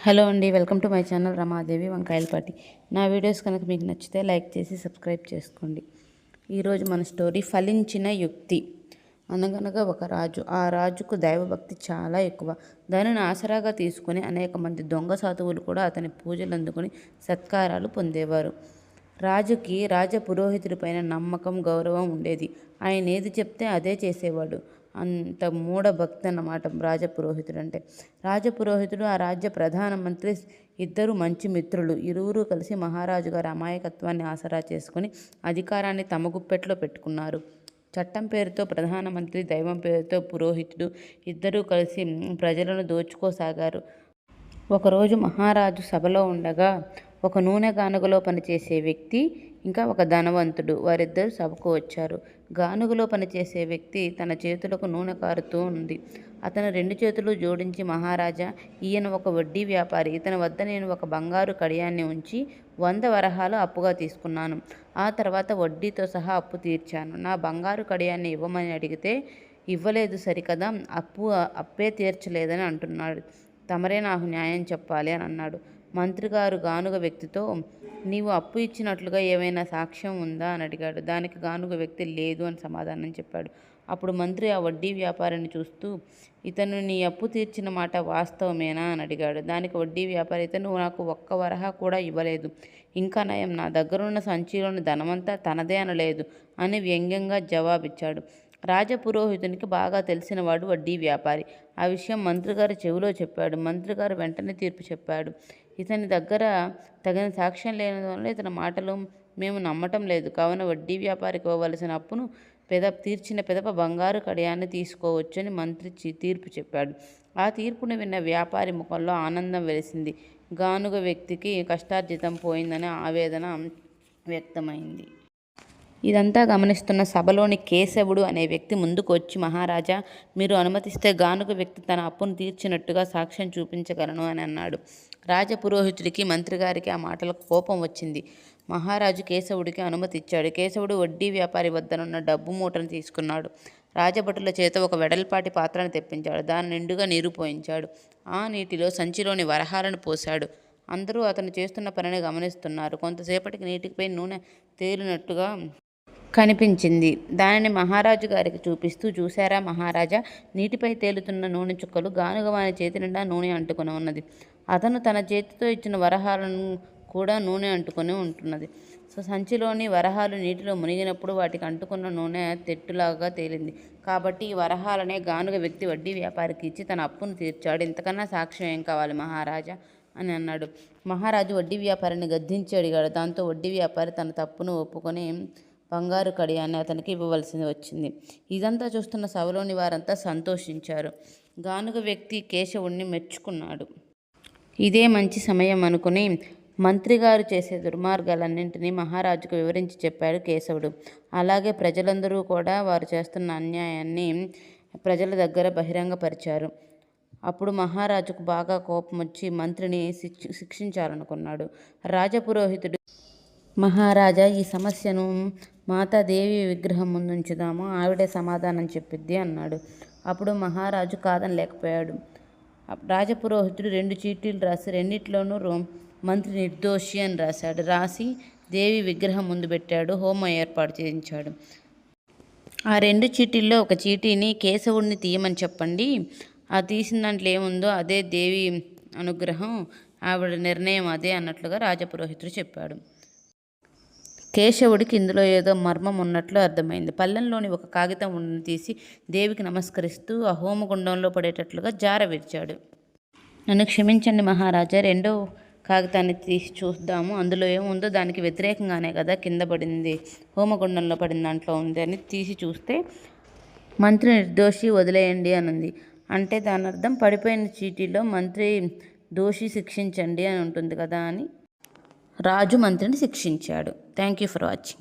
Hello అండి, welcome to my channel Ramadevi Vankayalapati. నా videos కనుక మీకు నచ్చితే లైక్ చేసి సబ్స్క్రైబ్ చేసుకోండి. ఈరోజు మన స్టోరీ ఫలించిన యుక్తి. అనగనగా ఒక రాజు. ఆ రాజుకు దైవభక్తి చాలా ఎక్కువ. దానిని ఆసరాగా తీసుకుని అనేక మంది దొంగ సాధువులు కూడా అతని పూజలు అందుకుని సత్కారాలు పొందేవారు. రాజుకి పురోహితుడిపైన నమ్మకం, గౌరవం ఉండేది. ఆయన ఏది చెప్తే అదే చేసేవాడు. అంత మూఢభక్తి అన్నమాట రాజపురోహితుడు అంటే. రాజపురోహితుడు, ఆ రాజ్య ప్రధానమంత్రి ఇద్దరు మంచి మిత్రులు. ఇరువురు కలిసి మహారాజు గారి అమాయకత్వాన్ని ఆసరా చేసుకుని అధికారాన్ని తమ గుప్పెట్లో పెట్టుకున్నారు. చట్టం పేరుతో ప్రధానమంత్రి, దైవం పేరుతో పురోహితుడు ఇద్దరూ కలిసి ప్రజలను దోచుకోసాగారు. ఒకరోజు మహారాజు సభలో ఉండగా ఒక నూనె గానుగలో పనిచేసే వ్యక్తి, ఇంకా ఒక ధనవంతుడు, వారిద్దరూ సభకు వచ్చారు. గానుగలో పనిచేసే వ్యక్తి తన చేతులకు నూనె కారుతూ ఉంది. అతను రెండు చేతులు జోడించి, మహారాజా, ఈయన ఒక వడ్డీ వ్యాపారి. ఇతని వద్ద నేను ఒక బంగారు కడియాన్ని ఉంచి 100 వరహాలు అప్పుగా తీసుకున్నాను. ఆ తర్వాత వడ్డీతో సహా అప్పు తీర్చాను. నా బంగారు కడియాన్ని ఇవ్వమని అడిగితే ఇవ్వలేదు సరికదా, అప్పే తీర్చలేదని అంటున్నాడు. తమరే నాకు న్యాయం చెప్పాలి అని అన్నాడు. మంత్రిగారు గానుగ వ్యక్తితో, నీవు అప్పు ఇచ్చినట్లుగా ఏమైనా సాక్ష్యం ఉందా అని అడిగాడు. దానికి గానుగ వ్యక్తి లేదు అని సమాధానం చెప్పాడు. అప్పుడు మంత్రి ఆ వడ్డీ వ్యాపారిని చూస్తూ, ఇతను నీ అప్పు తీర్చిన మాట వాస్తవమేనా అని అడిగాడు. దానికి వడ్డీ వ్యాపారి, ఇతను నాకు ఒక్క వరహా కూడా ఇవ్వలేదు. ఇంకా నయం, నా దగ్గరున్న సంచిలోని ధనమంతా తనదే అనలేదు అని వ్యంగ్యంగా జవాబిచ్చాడు. రాజపురోహితునికి బాగా తెలిసినవాడు వడ్డీ వ్యాపారి. ఆ విషయం మంత్రిగారి చెవిలో చెప్పాడు. మంత్రిగారు వెంటనే తీర్పు చెప్పాడు. ఇతని దగ్గర తగిన సాక్ష్యం లేనందువల్ల ఇతని మాటలు మేము నమ్మటం లేదు. కావున వడ్డీ వ్యాపారికి ఇవ్వవలసిన అప్పును తీర్చిన పెదప బంగారు కడియాన్ని తీసుకోవచ్చని మంత్రి తీర్పు చెప్పాడు. ఆ తీర్పును విన్న వ్యాపారి ముఖంలో ఆనందం వెలిసింది. గానుగ వ్యక్తికి కష్టార్జితం పోయిందనే ఆవేదన వ్యక్తమైంది. ఇదంతా గమనిస్తున్న సభలోని కేశవుడు అనే వ్యక్తి ముందుకు వచ్చి, మహారాజా, మీరు అనుమతిస్తే గానుగ వ్యక్తి తన అప్పును తీర్చినట్టుగా సాక్ష్యం చూపించగలను అని అన్నాడు. రాజపురోహితుడికి, మంత్రిగారికి ఆ మాటలకు కోపం వచ్చింది. మహారాజు కేశవుడికి అనుమతి ఇచ్చాడు. కేశవుడు వడ్డీ వ్యాపారి వద్దనున్న డబ్బు మూటను తీసుకున్నాడు. రాజభటుల చేత ఒక వెడల్పాటి పాత్రను తెప్పించాడు. దాని నిండుగా నీరు పోయించాడు. ఆ నీటిలో సంచిలోని వరహాలను పోశాడు. అందరూ అతను చేస్తున్న పనిని గమనిస్తున్నారు. కొంతసేపటికి నీటిపై నూనె తేలినట్టుగా కనిపించింది. దానిని మహారాజు గారికి చూపిస్తూ, చూశారా మహారాజా, నీటిపై తేలుతున్న నూనె చుక్కలు, గానుగవాని చేతి నిండా నూనె అంటుకొని ఉన్నది. అతను తన చేతితో ఇచ్చిన వరహాలను కూడా నూనె అంటుకొని ఉంటున్నది. సంచిలోని వరహాలు నీటిలో మునిగినప్పుడు వాటికి అంటుకున్న నూనె తెట్టులాగా తేలింది. కాబట్టి ఈ వరహాలనే గానుగ వ్యక్తి వడ్డీ వ్యాపారికి ఇచ్చి తన అప్పును తీర్చాడు. ఇంతకన్నా సాక్ష్యం ఏం కావాలి మహారాజా అని అన్నాడు. మహారాజు వడ్డీ వ్యాపారిని గద్దించి అడిగాడు. దాంతో వడ్డీ వ్యాపారి తన తప్పును ఒప్పుకొని బంగారు కడియాన్ని అతనికి ఇవ్వవలసి వచ్చింది. ఇదంతా చూస్తున్న సభలోని వారంతా సంతోషించారు. గానుగ వ్యక్తి కేశవుణ్ణి మెచ్చుకున్నాడు. ఇదే మంచి సమయం అనుకుని మంత్రిగారు చేసే దుర్మార్గాలన్నింటినీ మహారాజుకు వివరించి చెప్పాడు కేశవుడు. అలాగే ప్రజలందరూ కూడా వారు చేస్తున్న అన్యాయాన్ని ప్రజల దగ్గర బహిరంగపరిచారు. అప్పుడు మహారాజుకు బాగా కోపం వచ్చి మంత్రిని శిక్షించాలనుకున్నాడు. రాజపురోహితుడు, మహారాజా, ఈ సమస్యను మాతాదేవి విగ్రహం ముందుంచుదాము, ఆవిడే సమాధానం చెప్పిద్ది అన్నాడు. అప్పుడు మహారాజు కాదనలేకపోయాడు. రాజపురోహితుడు 2 చీటీలు రాసి రెండిట్లోనూ మంత్రి నిర్దోషి అని రాశాడు. రాసి దేవి విగ్రహం ముందు పెట్టాడు. హోమం ఏర్పాటు చేయించాడు. ఆ 2 చీటీల్లో ఒక చీటీని కేశవుడిని తీయమని చెప్పండి. ఆ తీసిన దాంట్లో ఏముందో అదే దేవి అనుగ్రహం, ఆవిడ నిర్ణయం అదే అన్నట్లుగా రాజపురోహితుడు చెప్పాడు. కేశవుడికి ఇందులో ఏదో మర్మం ఉన్నట్లు అర్థమైంది. పళ్ళెంలోని ఒక కాగితం తీసి దేవికి నమస్కరిస్తూ ఆ హోమగుండంలో పడేటట్లుగా జారవిడిచాడు. నన్ను క్షమించండి మహారాజా, 2వ కాగితాన్ని తీసి చూద్దాము, అందులో ఏముందో. దానికి వ్యతిరేకంగానే కదా కింద పడింది, హోమగుండంలో పడిన దాంట్లో ఉంది అని తీసి చూస్తే మంత్రి నిర్దోషి, వదిలేయండి అనుంది. అంటే దాని అర్థం పడిపోయిన చీటీలో మంత్రి దోషి, శిక్షించండి అని ఉంటుంది కదా అని రాజు మంత్రిని శిక్షించాడు. Thank you for watching.